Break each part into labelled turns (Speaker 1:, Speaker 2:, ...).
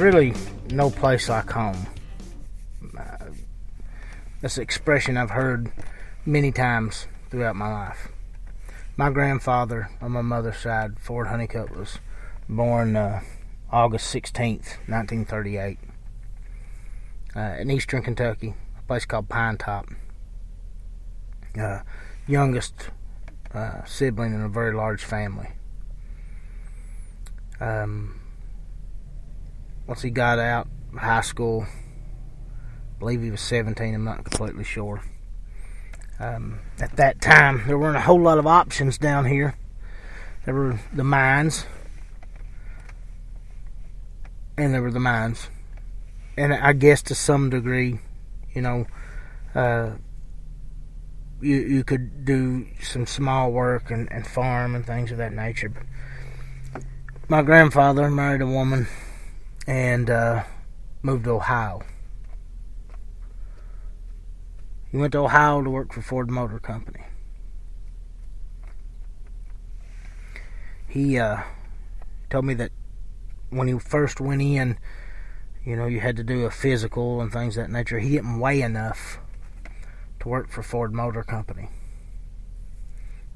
Speaker 1: really no place like home. That's an expression I've heard many times throughout my life. My grandfather on my mother's side, Ford Honeycutt, was born August 16th, 1938, in eastern Kentucky, a place called Pine Top. Youngest sibling in a very large family. Once he got out of high school, I believe he was 17, I'm not completely sure. At that time, there weren't a whole lot of options down here. There were the mines, and and I guess to some degree, you could do some small work and farm and things of that nature. But my grandfather married a woman and moved to Ohio. He went to Ohio to work for Ford Motor Company. He told me that when he first went in, you had to do a physical and things of that nature. He didn't weigh enough to work for Ford Motor Company.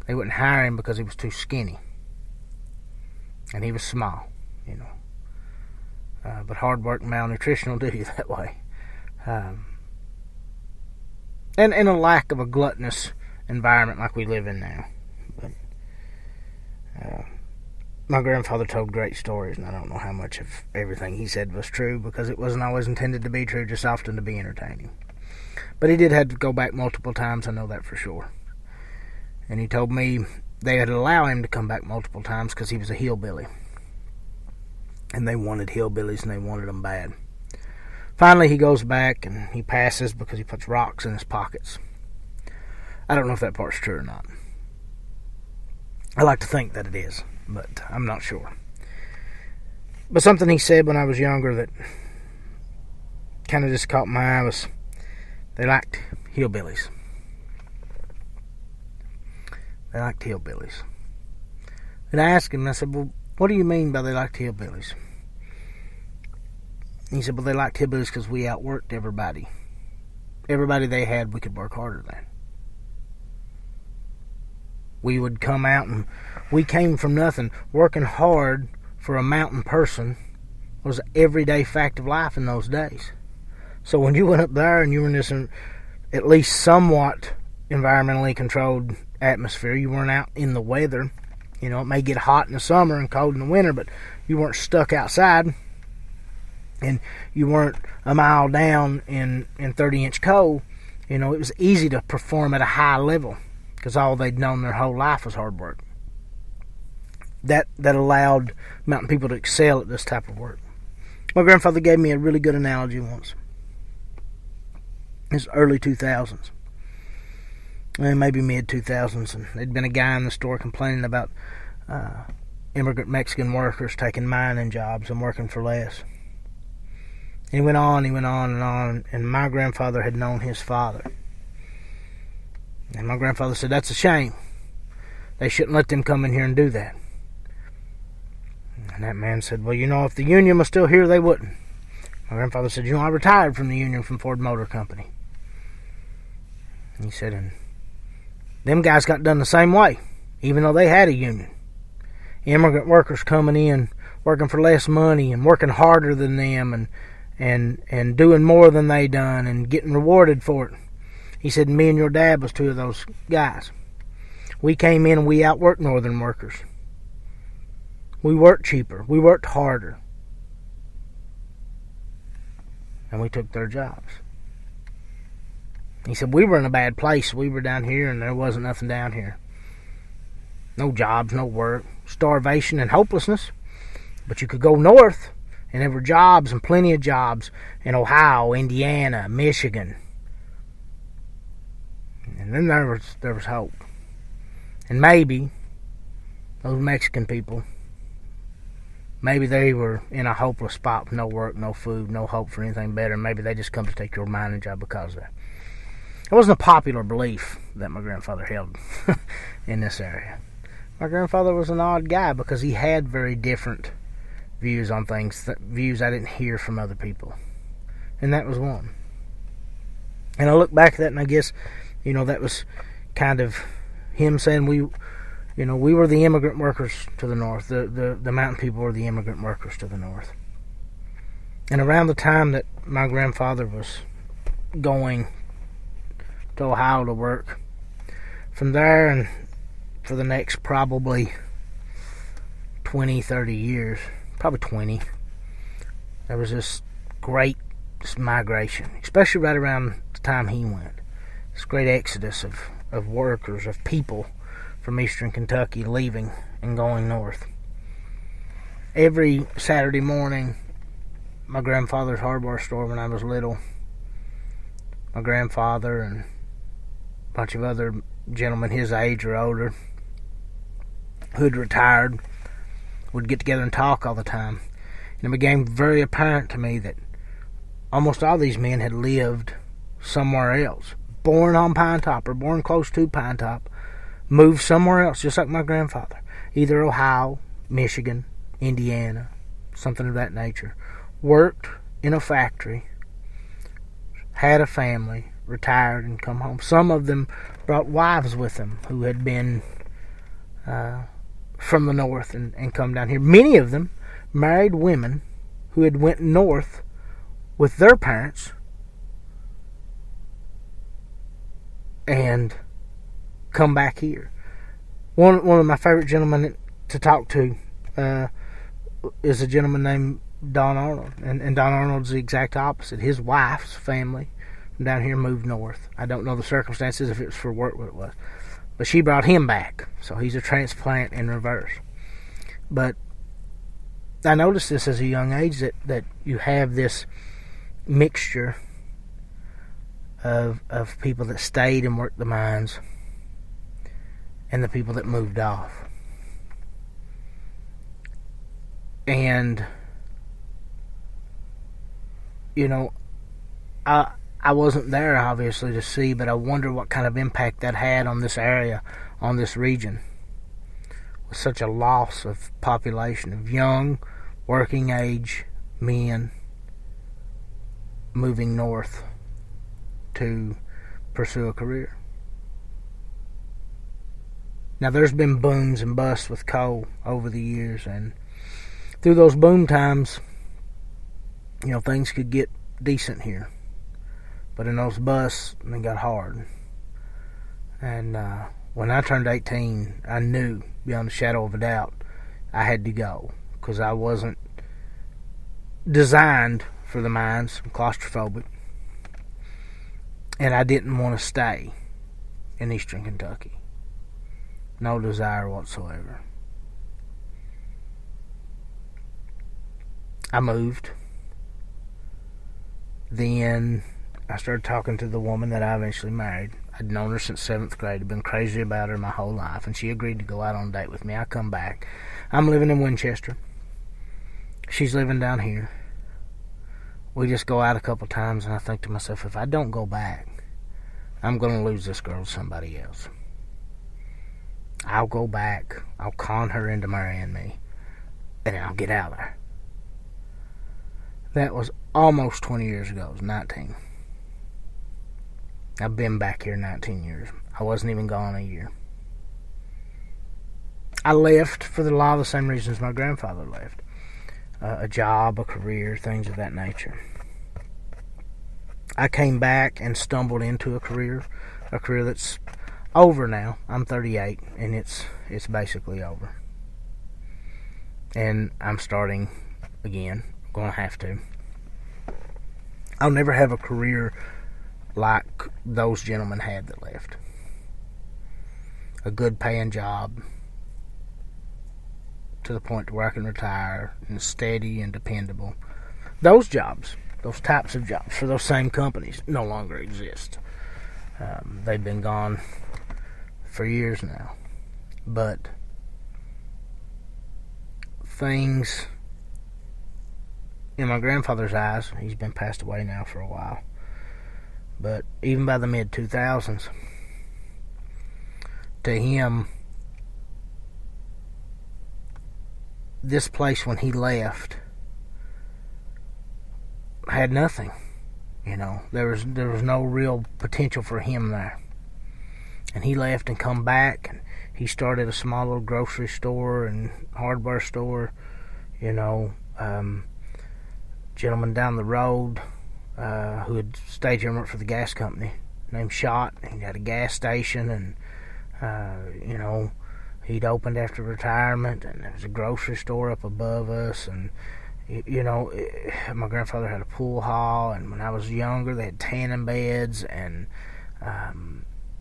Speaker 1: They wouldn't hire him because he was too skinny. And he was small, But hard work and malnutrition will do you that way. And a lack of a gluttonous environment like we live in now. But my grandfather told great stories, and I don't know how much of everything he said was true, because it wasn't always intended to be true, just often to be entertaining. But he did have to go back multiple times, I know that for sure. And he told me they had allowed him to come back multiple times because he was a hillbilly. And they wanted hillbillies, and they wanted them bad. Finally, he goes back, and he passes because he puts rocks in his pockets. I don't know if that part's true or not. I like to think that it is, but I'm not sure. But something he said when I was younger that kind of just caught my eye was they liked hillbillies. They liked hillbillies. And I asked him, I said, well, what do you mean by they liked hillbillies? He said, well, they liked hillbillies because we outworked everybody. Everybody they had, we could work harder than. We would come out and we came from nothing. Working hard for a mountain person was an everyday fact of life in those days. So when you went up there and you were in this at least somewhat environmentally controlled atmosphere, you weren't out in the weather. It may get hot in the summer and cold in the winter, but you weren't stuck outside. And you weren't a mile down in 30-inch cold. It was easy to perform at a high level because all they'd known their whole life was hard work. That allowed mountain people to excel at this type of work. My grandfather gave me a really good analogy once. It's early 2000s. Maybe mid-2000s. And there'd been a guy in the store complaining about immigrant Mexican workers taking mining jobs and working for less. He went on and on, and my grandfather had known his father. And my grandfather said, that's a shame. They shouldn't let them come in here and do that. And that man said, well, if the union was still here, they wouldn't. My grandfather said, I retired from the union from Ford Motor Company. And he said, and them guys got done the same way, even though they had a union. Immigrant workers coming in, working for less money and working harder than them and doing more than they done and getting rewarded for it. He said, me and your dad was two of those guys. We came in and we outworked northern workers. We worked cheaper. We worked harder. And we took their jobs. He said, we were in a bad place. We were down here and there wasn't nothing down here. No jobs, no work, starvation and hopelessness. But you could go north and there were jobs and plenty of jobs in Ohio, Indiana, Michigan. And then there was hope. And maybe those Mexican people, maybe they were in a hopeless spot with no work, no food, no hope for anything better. Maybe they just come to take your mining job because of that. It wasn't a popular belief that my grandfather held in this area. My grandfather was an odd guy because he had very different views on things, views I didn't hear from other people. And that was one. And I look back at that and I guess, that was kind of him saying we were the immigrant workers to the north. The mountain people were the immigrant workers to the north. And around the time that my grandfather was going to Ohio to work, from there and for the next probably 20, 30 years, probably 20, there was this great migration, especially right around the time he went. This great exodus of workers, of people from eastern Kentucky leaving and going north. Every Saturday morning, my grandfather's hardware store when I was little, my grandfather and a bunch of other gentlemen his age or older who had retired would get together and talk all the time. And it became very apparent to me that almost all these men had lived somewhere else. Born on Pine Top or born close to Pine Top, moved somewhere else, just like my grandfather. Either Ohio, Michigan, Indiana, something of that nature. Worked in a factory, had a family, retired, and come home. Some of them brought wives with them who had been from the north and come down here. Many of them married women who had went north with their parents and come back here. One of my favorite gentlemen to talk to is a gentleman named Don Arnold. And Don Arnold's the exact opposite. His wife's family from down here moved north. I don't know the circumstances, if it was for work, what it was. But she brought him back. So he's a transplant in reverse. But I noticed this as a young age, that you have this mixture of people that stayed and worked the mines and the people that moved off. And I wasn't there obviously to see, but I wonder what kind of impact that had on this area, on this region, with such a loss of population of young working age men moving north to pursue a career. Now there's been booms and busts with coal over the years, and through those boom times, things could get decent here. But in those busts, they got hard. And when I turned 18, I knew beyond a shadow of a doubt I had to go, because I wasn't designed for the mines. I'm claustrophobic. And I didn't want to stay in eastern Kentucky. No desire whatsoever. I moved. Then I started talking to the woman that I eventually married. I'd known her since 7th grade. I'd been crazy about her my whole life, and she agreed to go out on a date with me. I come back. I'm living in Winchester. She's living down here. We just go out a couple times, and I think to myself, if I don't go back, I'm going to lose this girl to somebody else. I'll go back. I'll con her into marrying me, and then I'll get out of there. That was almost 20 years ago. It was 19. I've been back here 19 years. I wasn't even gone a year. I left for a lot of the same reasons my grandfather left. A job, a career, things of that nature. I came back and stumbled into a career that's over now. I'm 38, and it's basically over. And I'm starting again. I'm going to have to. I'll never have a career like those gentlemen had that left. A good paying job to the point where I can retire and steady and dependable. Those jobs, those types of jobs for those same companies no longer exist. They've been gone for years now. But things in my grandfather's eyes, he's been passed away now for a while, but even by the mid-2000s, to him, this place, when he left, had nothing. There was no real potential for him there. And he left and come back, and he started a small little grocery store and hardware store. Gentleman down the road who had stayed here and worked for the gas company named Shot. He had a gas station, and he'd opened after retirement, and there was a grocery store up above us, and my grandfather had a pool hall, and when I was younger they had tanning beds, and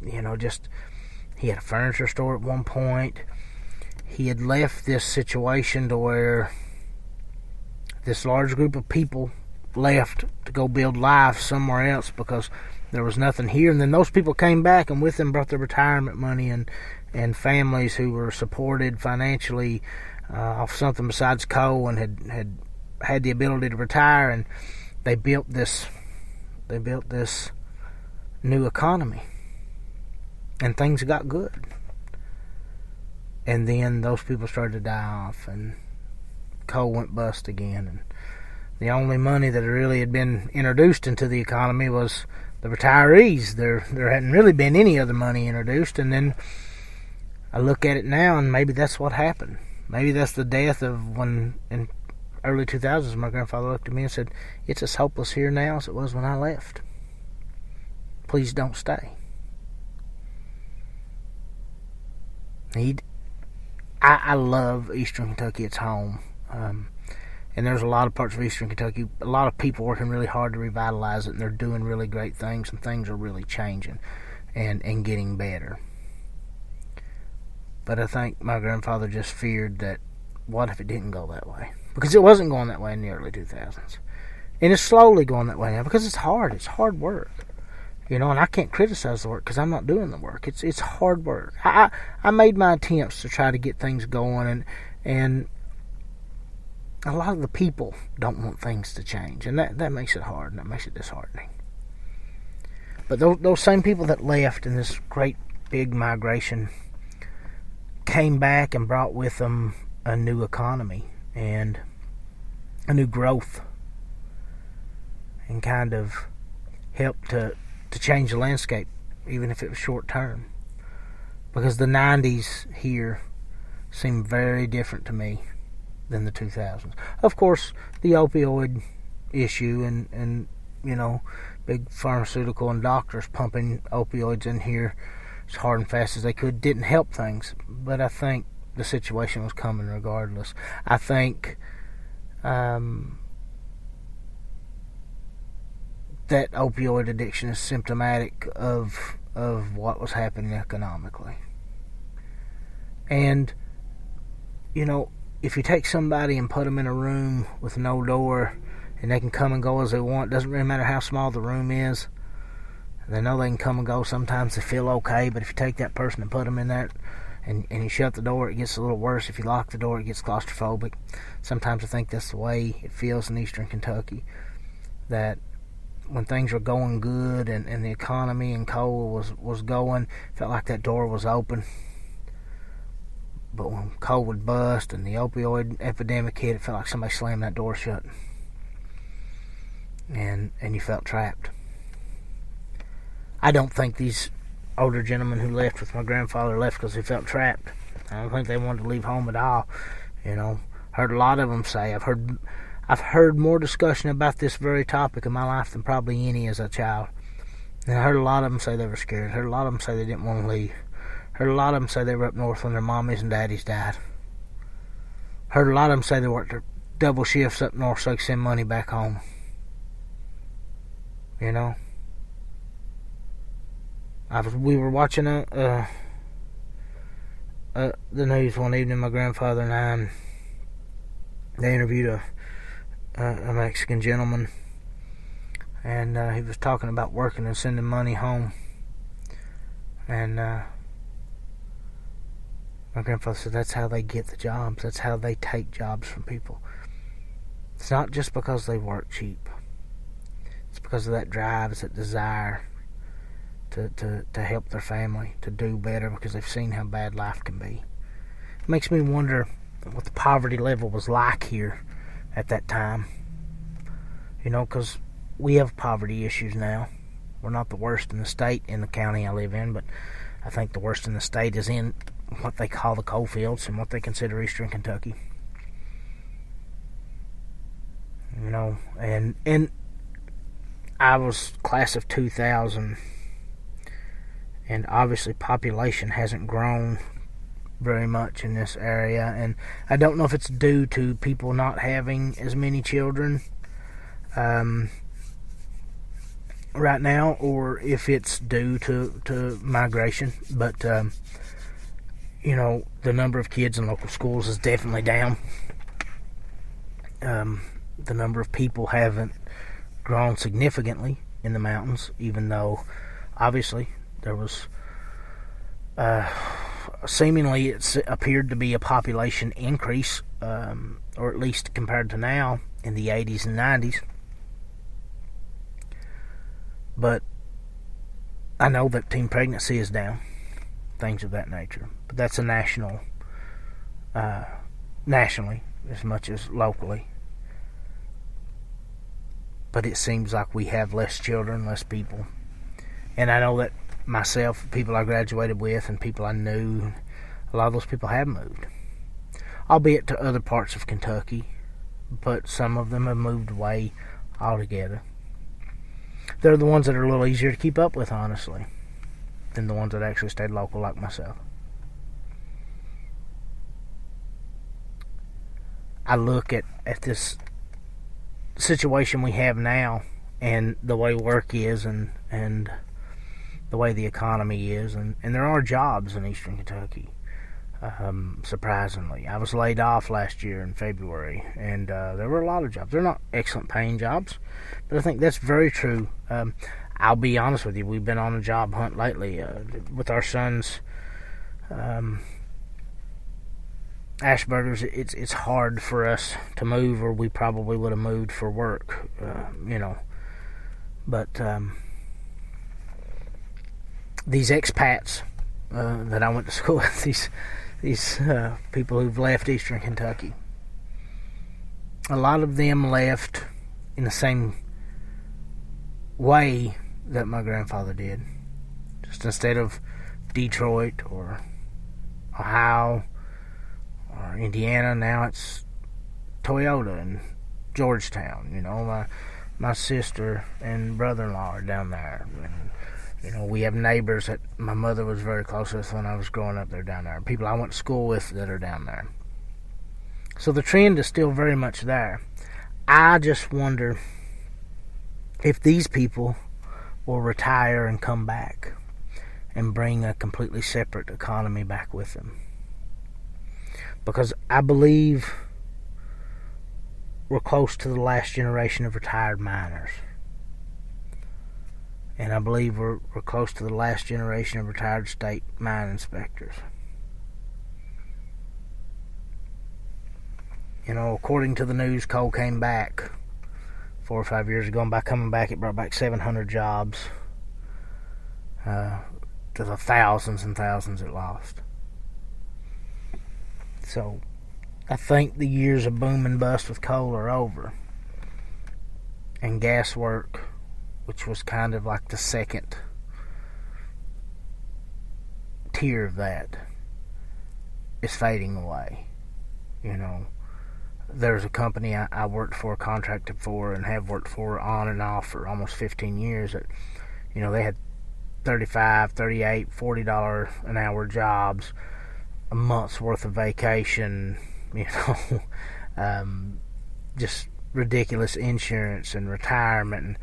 Speaker 1: he had a furniture store at one point. He had left this situation to where this large group of people left to go build life somewhere else because there was nothing here, and then those people came back and with them brought their retirement money and families who were supported financially off something besides coal and had the ability to retire, and they built this new economy, and things got good. And then those people started to die off, and coal went bust again, and the only money that really had been introduced into the economy was the retirees. There hadn't really been any other money introduced, and then I look at it now, and maybe that's what happened. Maybe that's the death of when in early 2000s my grandfather looked at me and said, "It's as hopeless here now as it was when I left. Please don't stay." I love Eastern Kentucky. It's home. And there's a lot of parts of Eastern Kentucky, a lot of people working really hard to revitalize it, and they're doing really great things, and things are really changing and getting better. But I think my grandfather just feared that, what if it didn't go that way? Because it wasn't going that way in the early 2000s. And it's slowly going that way now, because it's hard. It's hard work. And I can't criticize the work because I'm not doing the work. It's hard work. I made my attempts to try to get things going, and a lot of the people don't want things to change, and that makes it hard, and that makes it disheartening. But those same people that left in this great big migration came back and brought with them a new economy and a new growth, and kind of helped to change the landscape, even if it was short term. Because the 90s here seemed very different to me than the 2000s. Of course, the opioid issue and big pharmaceutical and doctors pumping opioids in here as hard and fast as they could didn't help things. But I think the situation was coming regardless. I think that opioid addiction is symptomatic of what was happening economically. And, if you take somebody and put them in a room with no door and they can come and go as they want, doesn't really matter how small the room is. They know they can come and go. Sometimes they feel okay, but if you take that person and put them in there and you shut the door, it gets a little worse. If you lock the door, it gets claustrophobic. Sometimes I think that's the way it feels in Eastern Kentucky, that when things were going good and the economy and coal was going, it felt like that door was open. But when coal would bust and the opioid epidemic hit, it felt like somebody slammed that door shut. And you felt trapped. I don't think these older gentlemen who left with my grandfather left because they felt trapped. I don't think they wanted to leave home at all. Heard a lot of them say, I've heard more discussion about this very topic in my life than probably any as a child. And I heard a lot of them say they were scared. Heard a lot of them say they didn't want to leave. Heard a lot of them say they were up north when their mommies and daddies died. Heard a lot of them say they worked their double shifts up north so they could send money back home. We were watching the news one evening, my grandfather and I, and they interviewed a Mexican gentleman, and he was talking about working and sending money home, and my grandfather said that's how they get the jobs. That's how they take jobs from people. It's not just because they work cheap. It's because of that drive, it's that desire to help their family, to do better, because they've seen how bad life can be. It makes me wonder what the poverty level was like here at that time. Because we have poverty issues now. We're not the worst in the state in the county I live in, but I think the worst in the state is in what they call the coal fields and what they consider eastern Kentucky. And I was class of 2000, and obviously population hasn't grown very much in this area, and I don't know if it's due to people not having as many children right now, or if it's due to migration. But the number of kids in local schools is definitely down. The number of people haven't grown significantly in the mountains, even though obviously there was seemingly it appeared to be a population increase, or at least compared to now in the 80s and 90s. But I know that teen pregnancy is down, things of that nature. But that's a nationally as much as locally. But it seems like we have less children, less people. And I know that myself, people I graduated with, and people I knew, a lot of those people have moved. Albeit to other parts of Kentucky, but some of them have moved away altogether. They're the ones that are a little easier to keep up with, honestly, than the ones that actually stayed local like myself. I look at this situation we have now, and the way work is, and the way the economy is, and there are jobs in eastern Kentucky. Surprisingly, I was laid off last year in February, and there were a lot of jobs. They're not excellent paying jobs, but I think that's very true. I'll be honest with you, we've been on a job hunt lately with our son's Ashburgers. It's hard for us to move, or we probably would have moved for work, but these expats that I went to school with, these people who've left eastern Kentucky, a lot of them left in the same way that my grandfather did. Just instead of Detroit or Ohio or Indiana, now it's Toyota and Georgetown. My sister and brother-in-law are down there, and we have neighbors that my mother was very close with when I was growing up. They're down there. People I went to school with that are down there. So the trend is still very much there. I just wonder if these people will retire and come back and bring a completely separate economy back with them. Because I believe we're close to the last generation of retired miners. And I believe we're close to the last generation of retired state mine inspectors. According to the news, coal came back 4 or 5 years ago, and by coming back, it brought back 700 jobs to the thousands and thousands it lost. So, I think the years of boom and bust with coal are over. And gas work, which was kind of like the second tier of that, is fading away. There's a company I worked for, contracted for, and have worked for on and off for almost 15 years that, they had $35, $38, $40 an hour jobs, a month's worth of vacation, just ridiculous insurance and retirement,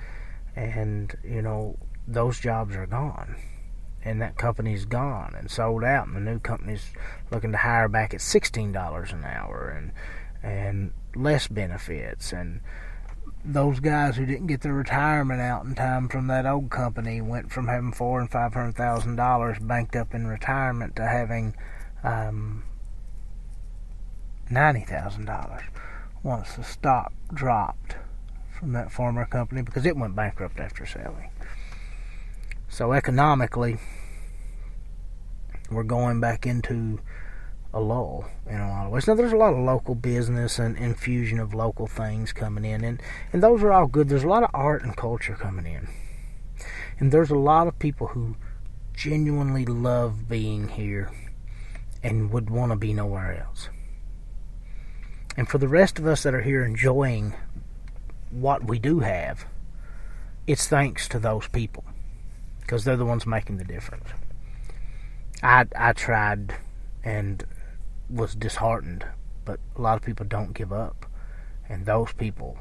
Speaker 1: and those jobs are gone, and that company's gone and sold out, and the new company's looking to hire back at $16 an hour and less benefits. And those guys who didn't get their retirement out in time from that old company went from having $400,000 and $500,000 banked up in retirement to having $90,000 once the stock dropped from that former company, because it went bankrupt after selling. So economically, we're going back into a lull in a lot of ways. Now, there's a lot of local business and infusion of local things coming in, and those are all good. There's a lot of art and culture coming in. And there's a lot of people who genuinely love being here and would want to be nowhere else. And for the rest of us that are here enjoying what we do have, it's thanks to those people, because they're the ones making the difference. I tried and was disheartened, but a lot of people don't give up. And those people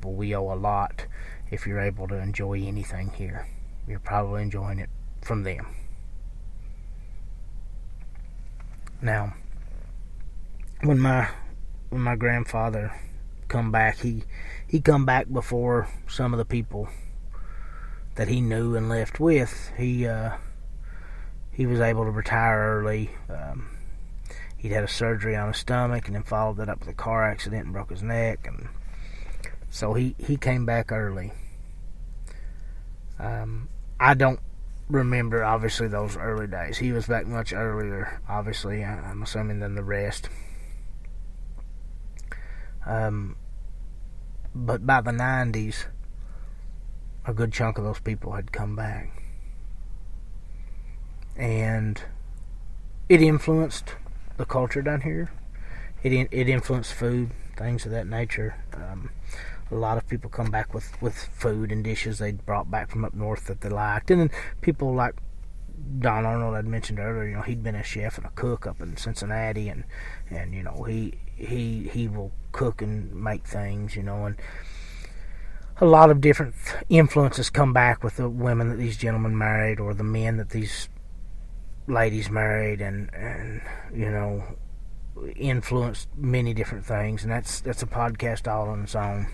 Speaker 1: we owe a lot. If you're able to enjoy anything here, you're probably enjoying it from them. Now, when my grandfather come back, he come back before some of the people that he knew and left with. He was able to retire early. He'd had a surgery on his stomach and then followed that up with a car accident and broke his neck, and so he came back early. I don't remember, obviously, those early days. He was back much earlier, obviously, I'm assuming, than the rest. But by the 90s, a good chunk of those people had come back. And it influenced the culture down here. It influenced food, things of that nature. A lot of people come back with food and dishes they'd brought back from up north that they liked. And then people like Don Arnold I'd mentioned earlier, he'd been a chef and a cook up in Cincinnati, and he will cook and make things, and a lot of different influences come back with the women that these gentlemen married, or the men that these ladies married, and influenced many different things, and that's a podcast all on its own.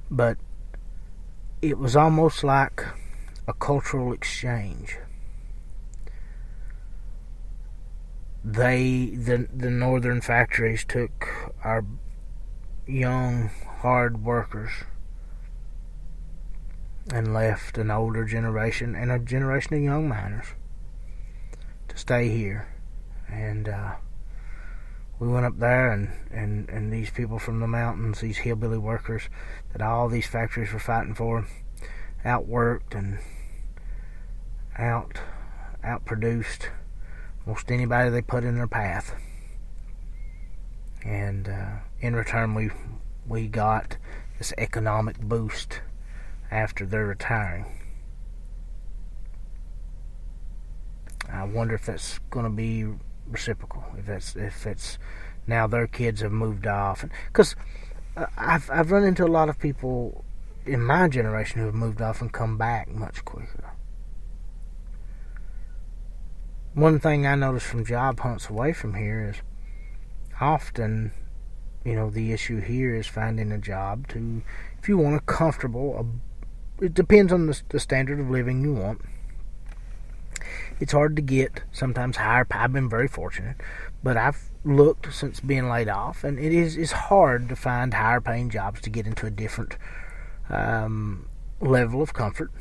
Speaker 1: But it was almost like a cultural exchange. The northern factories took our young, hard workers and left an older generation and a generation of young miners to stay here. And we went up there, and these people from the mountains, these hillbilly workers that all these factories were fighting for, outworked and outproduced most anybody they put in their path. And in return, we got this economic boost after their retiring. I wonder if that's going to be reciprocal, if it's now their kids have moved off, because I've run into a lot of people in my generation who have moved off and come back much quicker. One thing I noticed from job hunts away from here is often, the issue here is finding a job if you want a comfortable, it depends on the standard of living you want. It's hard to get sometimes higher pay. I've been very fortunate, but I've looked since being laid off, and it's hard to find higher paying jobs to get into a different level of comfort.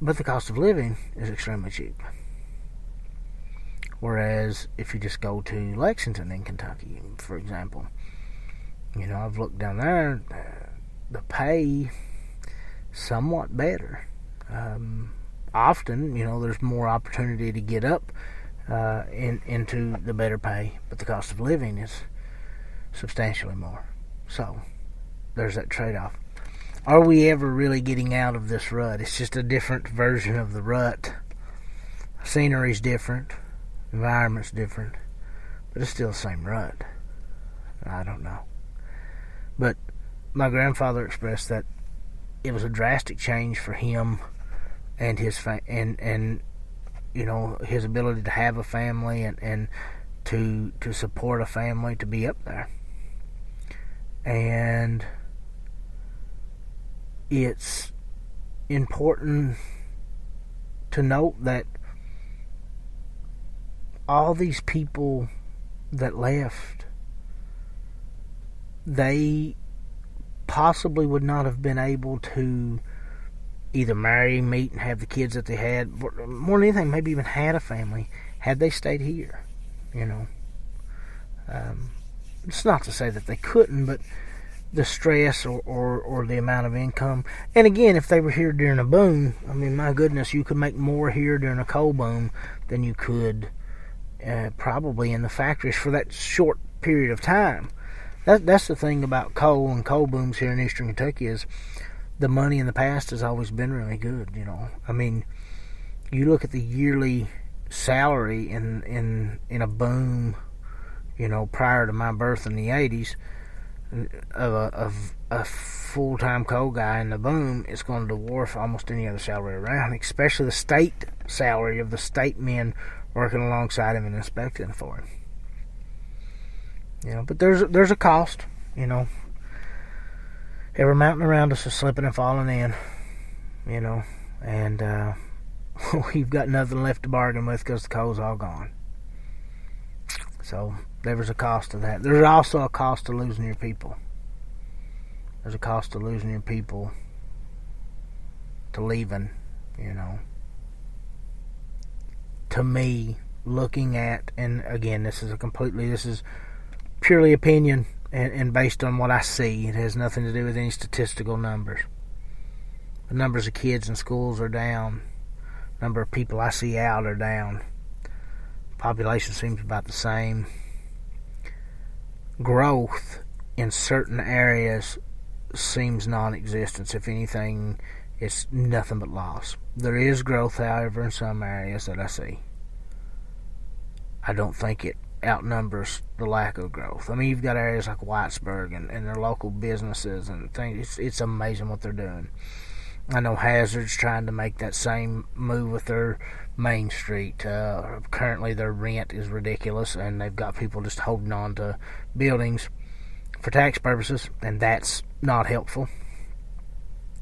Speaker 1: But the cost of living is extremely cheap. Whereas if you just go to Lexington in Kentucky, for example, I've looked down there, the pay somewhat better. Often, there's more opportunity to get up into the better pay, but the cost of living is substantially more. So there's that trade-off. Are we ever really getting out of this rut? It's just a different version of the rut. Scenery's different, environment's different, but it's still the same rut. I don't know. But my grandfather expressed that it was a drastic change for him and his his ability to have a family and to support a family, to be up there. And it's important to note that all these people that left, they possibly would not have been able to either marry, meet, and have the kids that they had. More than anything, maybe even had a family had they stayed here. You know, it's not to say that they couldn't, but the stress or the amount of income. And again, if they were here during a boom, I mean, my goodness, you could make more here during a coal boom than you could probably in the factories for that short period of time. That's the thing about coal and coal booms here in Eastern Kentucky is the money in the past has always been really good. You know, I mean, you look at the yearly salary in a boom, you know, prior to my birth in the 80s, of a full-time coal guy in the boom, it's going to dwarf almost any other salary around, especially the state salary of the state men working alongside him and inspecting for him. You know, but there's a cost, you know. Every mountain around us is slipping and falling in, you know, and we've got nothing left to bargain with because the coal's all gone. So there was a cost to that. There's also a cost to losing your people. There's a cost to losing your people, to leaving, you know. To me, looking at, and again, this is purely opinion and based on what I see. It has nothing to do with any statistical numbers. The numbers of kids in schools are down. The number of people I see out are down. Population seems about the same. Growth in certain areas seems non-existent. If anything, it's nothing but loss. There is growth, however, in some areas that I see. I don't think it outnumbers the lack of growth. I mean, you've got areas like Whitesburg and their local businesses and things. It's amazing what they're doing. I know Hazard's trying to make that same move with their Main Street. Currently, their rent is ridiculous, and they've got people just holding on to buildings for tax purposes, and that's not helpful.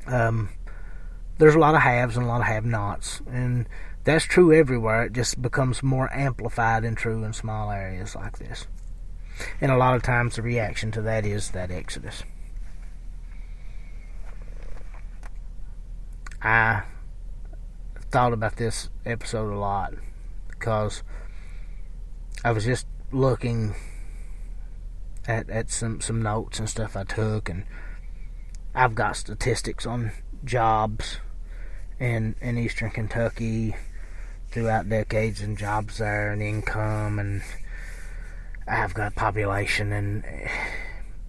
Speaker 1: There's a lot of haves and a lot of have-nots, and that's true everywhere. It just becomes more amplified and true in small areas like this. And a lot of times the reaction to that is that exodus. I thought about this episode a lot because I was just looking at some notes and stuff I took, and I've got statistics on jobs in Eastern Kentucky throughout decades and jobs there and income, and I've got population, and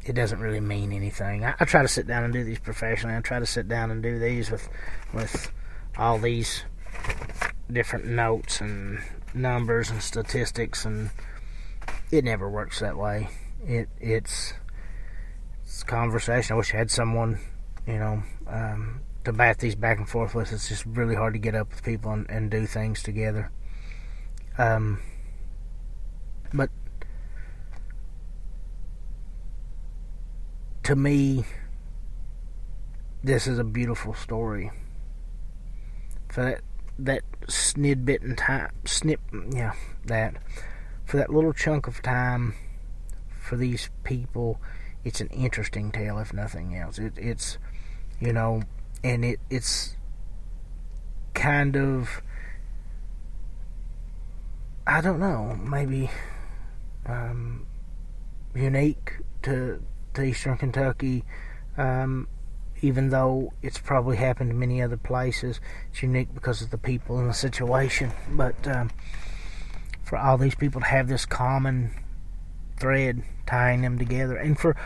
Speaker 1: it doesn't really mean anything. I try to sit down and do these professionally. I try to sit down and do these with all these different notes and numbers and statistics, and it never works that way. It's conversation. I wish I had someone, you know, to bat these back and forth with. It's just really hard to get up with people and do things together. But to me, this is a beautiful story. For that snidbit in time, for that little chunk of time, for these people, it's an interesting tale, if nothing else. It's, you know, and it's kind of, I don't know, maybe unique to Eastern Kentucky, even though it's probably happened in many other places. It's unique because of the people and the situation, but for all these people to have this common thread tying them together, and for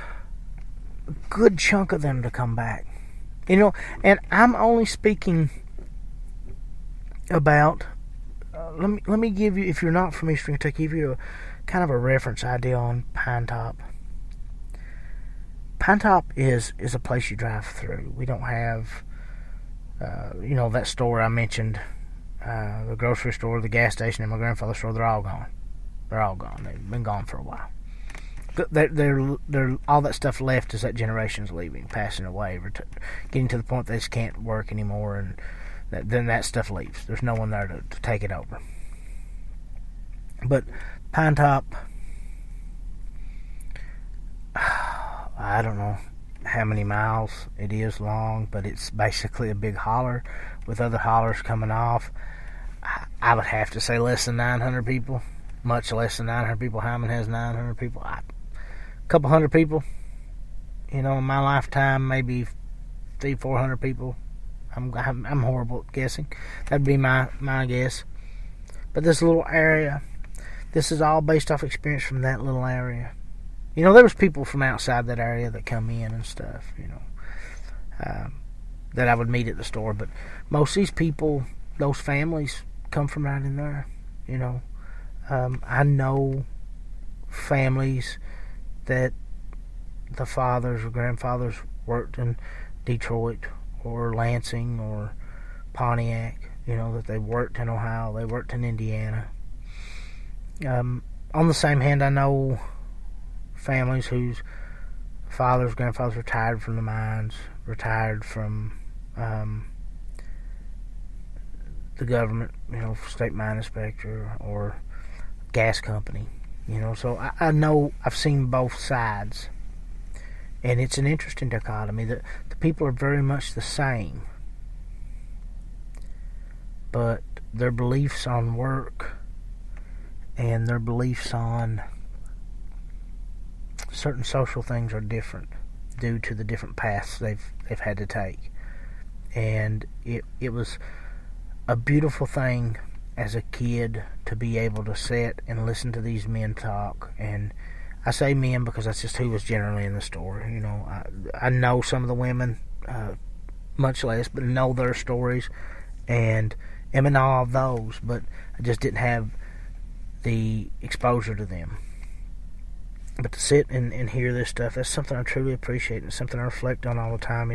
Speaker 1: a good chunk of them to come back, you know. And I'm only speaking about let me give you, if you're not from Eastern Kentucky, give you a kind of a reference idea on Pine Top. Pine Top is a place you drive through. We don't have you know, that store I mentioned, the grocery store, the gas station, and my grandfather's store. They're all gone. They've been gone for a while. They're all that stuff left is that generation's leaving, passing away, getting to the point they just can't work anymore, and then that stuff leaves. There's no one there to take it over. But Pine Top, I don't know. how many miles it is long, but it's basically a big holler with other hollers coming off. I would have to say less than 900 people, much less than 900 people. Hammond has 900 people. A couple hundred people, in my lifetime, maybe 400 people. I'm horrible at guessing. That'd be my guess. But this little area, this is all based off experience from that little area. There was people from outside that area that come in and stuff, that I would meet at the store. But most of these people, those families, come from right in there, I know families that the fathers or grandfathers worked in Detroit or Lansing or Pontiac, that they worked in Ohio, they worked in Indiana. On the same hand, I know families whose fathers, grandfathers retired from the mines, retired from the government, state mine inspector or gas company, so I know I've seen both sides, and it's an interesting dichotomy that the people are very much the same, but their beliefs on work and their beliefs on certain social things are different due to the different paths they've had to take. And it was a beautiful thing as a kid to be able to sit and listen to these men talk. And I say men because that's just who was generally in the store. I know some of the women, much less, but know their stories and am in awe of those, but I just didn't have the exposure to them. But to sit and hear this stuff, that's something I truly appreciate and something I reflect on all the time.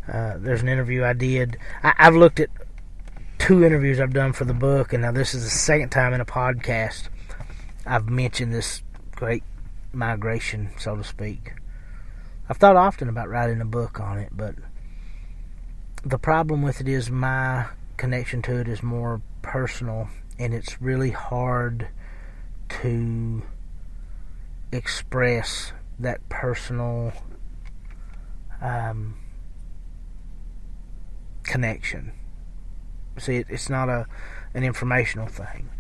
Speaker 1: There's an interview I did. I've looked at 2 interviews I've done for the book, and now this is the second time in a podcast I've mentioned this great migration, so to speak. I've thought often about writing a book on it, but the problem with it is my connection to it is more personal, and it's really hard to express that personal connection. See, it's not an informational thing.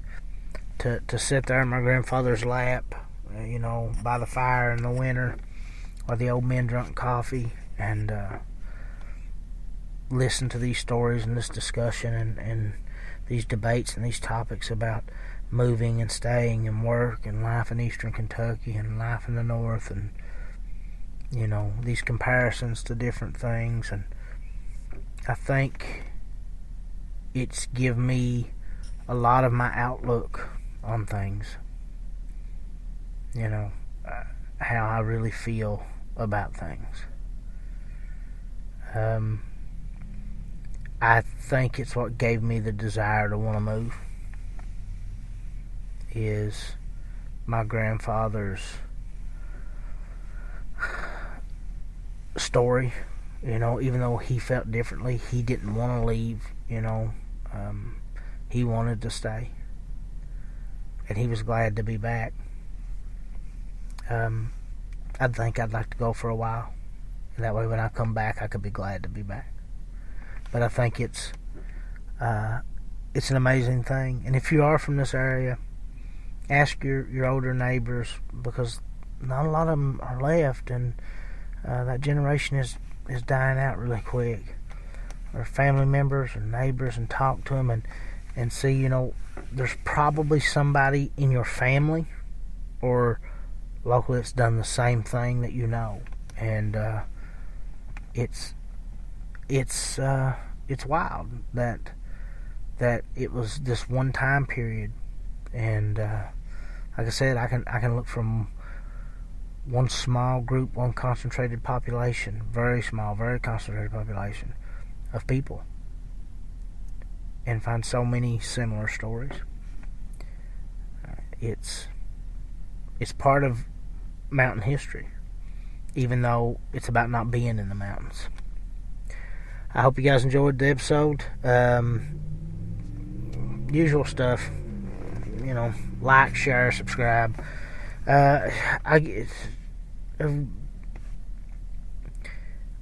Speaker 1: To sit there in my grandfather's lap, by the fire in the winter, while the old men drunk coffee, and listen to these stories and this discussion and these debates and these topics about moving and staying and work and life in eastern Kentucky and life in the north, and these comparisons to different things. And I think it's given me a lot of my outlook on things, how I really feel about things. I think it's what gave me the desire to want to move, is my grandfather's story. Even though he felt differently, he didn't want to leave. He wanted to stay, and he was glad to be back. I think I'd like to go for a while, and that way when I come back I could be glad to be back. But I think it's an amazing thing. And if you are from this area, ask your older neighbors, because not a lot of them are left, and that generation is dying out really quick. Or family members or neighbors, and talk to them and see, there's probably somebody in your family or locally that's done the same thing that and it's wild that it was this one time period. And like I said, I can look from one small group, one concentrated population, very small, very concentrated population of people, and find so many similar stories. It's part of mountain history, even though it's about not being in the mountains. I hope you guys enjoyed the episode. Usual stuff, like, share, subscribe.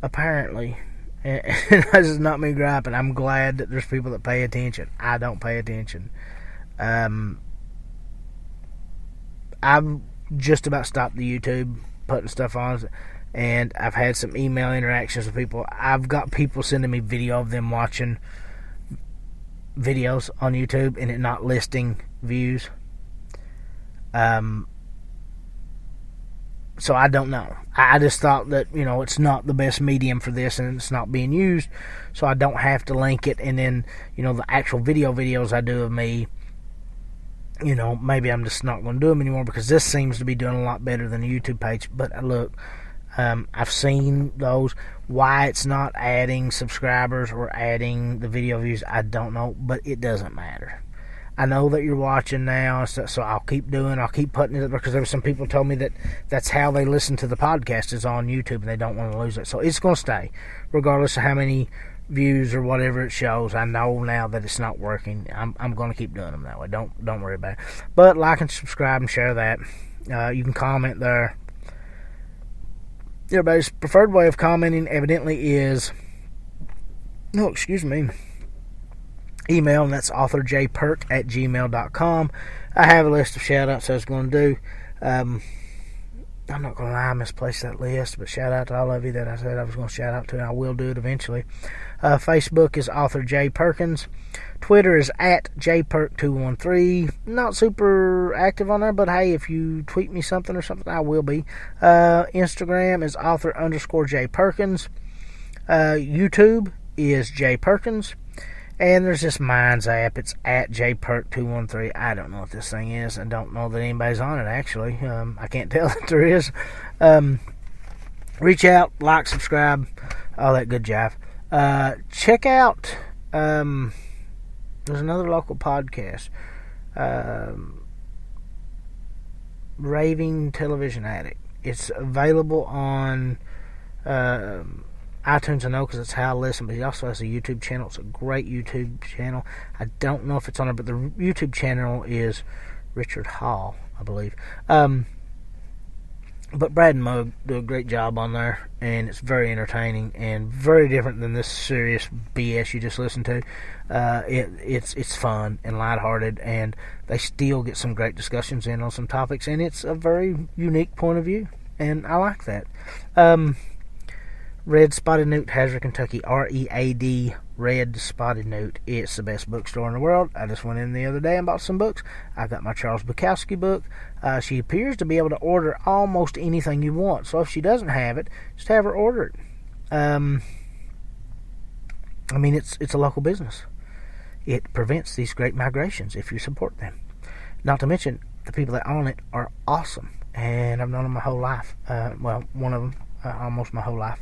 Speaker 1: apparently, and this is not me griping, I'm glad that there's people that pay attention. I don't pay attention. I've just about stopped the YouTube putting stuff on, and I've had some email interactions with people. I've got people sending me video of them watching videos on YouTube and it not listing views. So I don't know. I just thought that, it's not the best medium for this and it's not being used, so I don't have to link it. And then, the actual videos I do of me, maybe I'm just not going to do them anymore because this seems to be doing a lot better than the YouTube page. But look, I've seen those. Why it's not adding subscribers or adding the video views, I don't know, but it doesn't matter. I know that you're watching now, so I'll keep putting it up, because there were some people told me that that's how they listen to the podcast, is on YouTube, and they don't want to lose it. So it's going to stay, regardless of how many views or whatever it shows. I know now that it's not working. I'm going to keep doing them that way. Don't worry about it. But like and subscribe and share that. You can comment there. Everybody's preferred way of commenting evidently is, email, and that's authorjperk@gmail.com. I have a list of shout outs I was going to do. I'm not going to lie, I misplaced that list, but shout out to all of you that I said I was going to shout out to, and I will do it eventually. Facebook is Author J. Perkins. Twitter is @jperk213. Not super active on there, but hey, if you tweet me something or something, I will be. Instagram is Author_J. Perkins. YouTube is J. Perkins. And there's this Minds app. It's @jperk213. I don't know what this thing is. I don't know that anybody's on it, actually. I can't tell that there is. Reach out, like, subscribe, all that good jive. Check out, there's another local podcast, Raving Television Addict. It's available on iTunes, I know, because it's how I listen, but he also has a YouTube channel. It's a great YouTube channel. I don't know if it's on there, but the YouTube channel is Richard Hall, I believe. But Brad and Mug do a great job on there, and it's very entertaining and very different than this serious BS you just listened to. It's fun and lighthearted, and they still get some great discussions in on some topics, and it's a very unique point of view, and I like that. Red Spotted Newt, Hazard, Kentucky, READ, Red Spotted Newt. It's the best bookstore in the world. I just went in the other day and bought some books. I got my Charles Bukowski book. She appears to be able to order almost anything you want. So if she doesn't have it, just have her order it. It's a local business. It prevents these great migrations if you support them. Not to mention, the people that own it are awesome. And I've known them my whole life. One of them. Almost my whole life.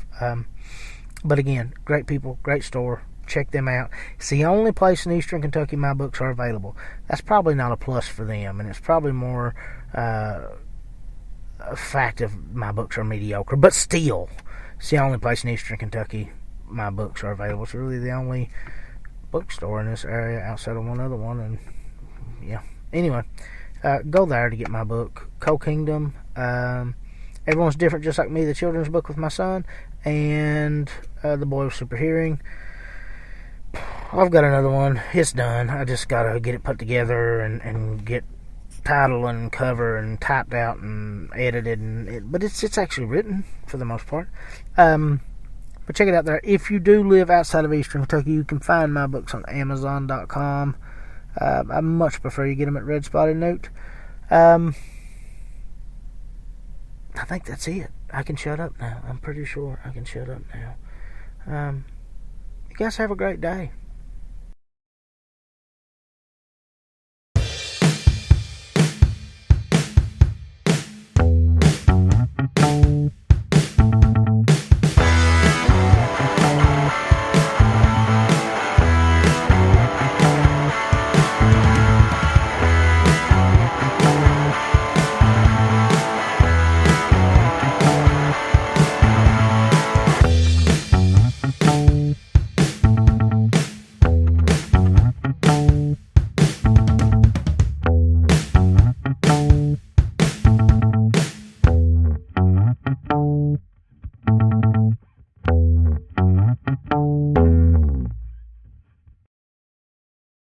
Speaker 1: But again, great people, great store. Check them out. It's the only place in Eastern Kentucky my books are available. That's probably not a plus for them, and it's probably more a fact of my books are mediocre. But still, it's the only place in Eastern Kentucky my books are available. It's really the only bookstore in this area outside of one other one. And yeah, anyway, go there to get my book, Co-Kingdom. Everyone's Different, Just Like Me, the children's book with my son, and The Boy with Super Hearing. I've got another one. It's done. I just got to get it put together and get title and cover and typed out and edited. But it's actually written for the most part. But check it out there. If you do live outside of Eastern Kentucky, you can find my books on Amazon.com. I much prefer you get them at Red Spotted Newt. I think that's it. I can shut up now. I'm pretty sure I can shut up now. You guys have a great day.